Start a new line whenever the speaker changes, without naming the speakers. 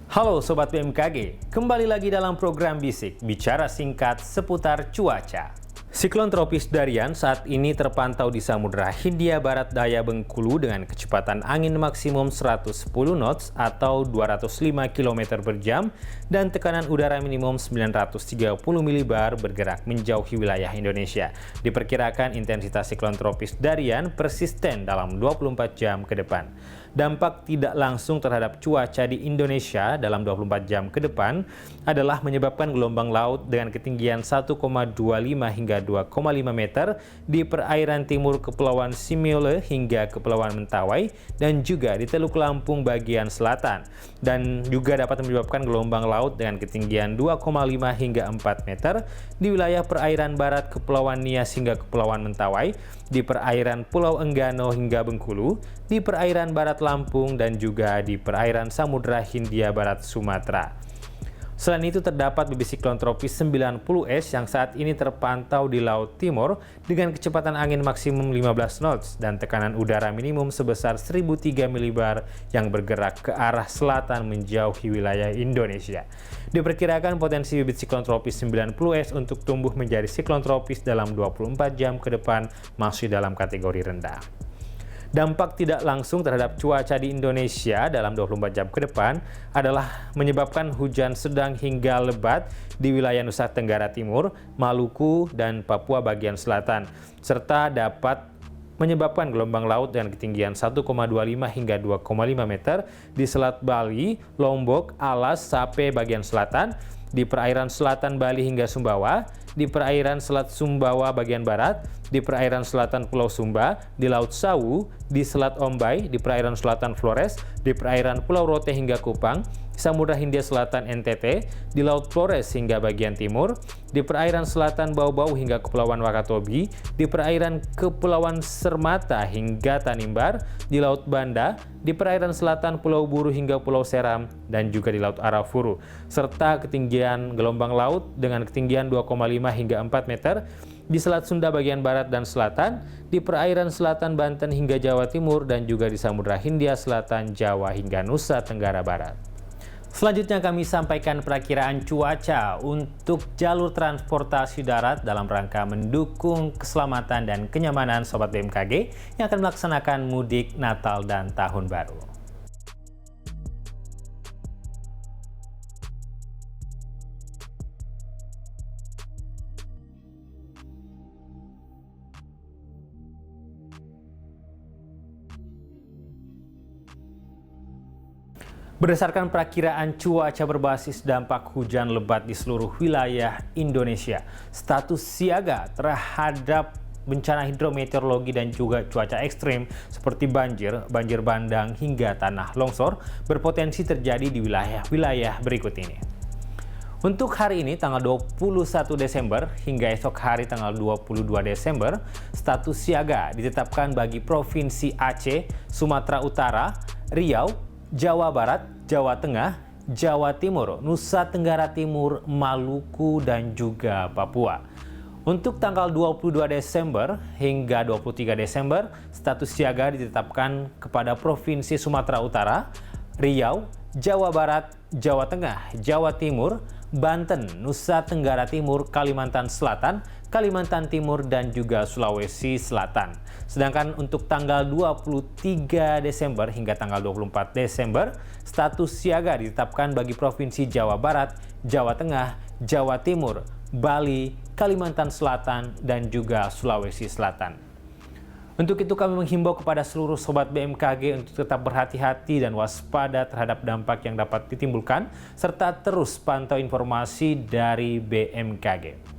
Halo Sobat BMKG, kembali lagi dalam program Bisik, bicara singkat seputar cuaca. Siklon tropis Darian saat ini terpantau di Samudra Hindia Barat daya Bengkulu dengan kecepatan angin maksimum 110 knots atau 205 km per jam dan tekanan udara minimum 930 mbar bergerak menjauhi wilayah Indonesia. Diperkirakan intensitas siklon tropis Darian persisten dalam 24 jam ke depan. Dampak tidak langsung terhadap cuaca di Indonesia dalam 24 jam ke depan adalah menyebabkan gelombang laut dengan ketinggian 1,25 hingga 2,5 meter di perairan timur Kepulauan Simiole hingga Kepulauan Mentawai dan juga di Teluk Lampung bagian selatan. Dan juga dapat menyebabkan gelombang laut dengan ketinggian 2,5 hingga 4 meter di wilayah perairan barat Kepulauan Nias hingga Kepulauan Mentawai, di perairan Pulau Enggano hingga Bengkulu, di perairan barat Lampung, dan juga di perairan Samudra Hindia Barat Sumatera. Selain itu terdapat bibit siklon tropis 90S yang saat ini terpantau di Laut Timur dengan kecepatan angin maksimum 15 knots dan tekanan udara minimum sebesar 1003 mbar yang bergerak ke arah selatan menjauhi wilayah Indonesia. Diperkirakan potensi bibit siklon tropis 90S untuk tumbuh menjadi siklon tropis dalam 24 jam ke depan masih dalam kategori rendah. Dampak tidak langsung terhadap cuaca di Indonesia dalam 24 jam ke depan adalah menyebabkan hujan sedang hingga lebat di wilayah Nusa Tenggara Timur, Maluku, dan Papua bagian selatan, serta dapat menyebabkan gelombang laut dengan ketinggian 1,25 hingga 2,5 meter di Selat Bali, Lombok, Alas, Sape bagian selatan, di perairan selatan Bali hingga Sumbawa, di perairan Selat Sumbawa bagian barat, di perairan selatan Pulau Sumba, di Laut Sawu, di Selat Ombai, di perairan selatan Flores, di perairan Pulau Rote hingga Kupang, Samudra Hindia Selatan NTT, di Laut Flores hingga bagian timur, di perairan selatan Bau-Bau hingga Kepulauan Wakatobi, di perairan Kepulauan Sermata hingga Tanimbar, di Laut Banda, di perairan selatan Pulau Buru hingga Pulau Seram, dan juga di Laut Arafuru, serta ketinggian gelombang laut dengan ketinggian 2,5 hingga 4 meter di Selat Sunda bagian barat dan selatan, di perairan selatan Banten hingga Jawa Timur, dan juga di Samudra Hindia Selatan, Jawa hingga Nusa Tenggara Barat. Selanjutnya kami sampaikan perakiraan cuaca untuk jalur transportasi darat dalam rangka mendukung keselamatan dan kenyamanan Sobat BMKG yang akan melaksanakan mudik Natal dan Tahun Baru. Berdasarkan perakiraan cuaca berbasis dampak hujan lebat di seluruh wilayah Indonesia, status siaga terhadap bencana hidrometeorologi dan juga cuaca ekstrim seperti banjir, banjir bandang hingga tanah longsor berpotensi terjadi di wilayah-wilayah berikut ini. Untuk hari ini tanggal 21 Desember hingga esok hari tanggal 22 Desember, status siaga ditetapkan bagi Provinsi Aceh, Sumatera Utara, Riau, Jawa Barat, Jawa Tengah, Jawa Timur, Nusa Tenggara Timur, Maluku, dan juga Papua. Untuk tanggal 22 Desember hingga 23 Desember, status siaga ditetapkan kepada Provinsi Sumatera Utara, Riau, Jawa Barat, Jawa Tengah, Jawa Timur, Banten, Nusa Tenggara Timur, Kalimantan Selatan, Kalimantan Timur, dan juga Sulawesi Selatan. Sedangkan untuk tanggal 23 Desember hingga tanggal 24 Desember, status siaga ditetapkan bagi Provinsi Jawa Barat, Jawa Tengah, Jawa Timur, Bali, Kalimantan Selatan, dan juga Sulawesi Selatan. Untuk itu kami menghimbau kepada seluruh Sobat BMKG untuk tetap berhati-hati dan waspada terhadap dampak yang dapat ditimbulkan, serta terus pantau informasi dari BMKG.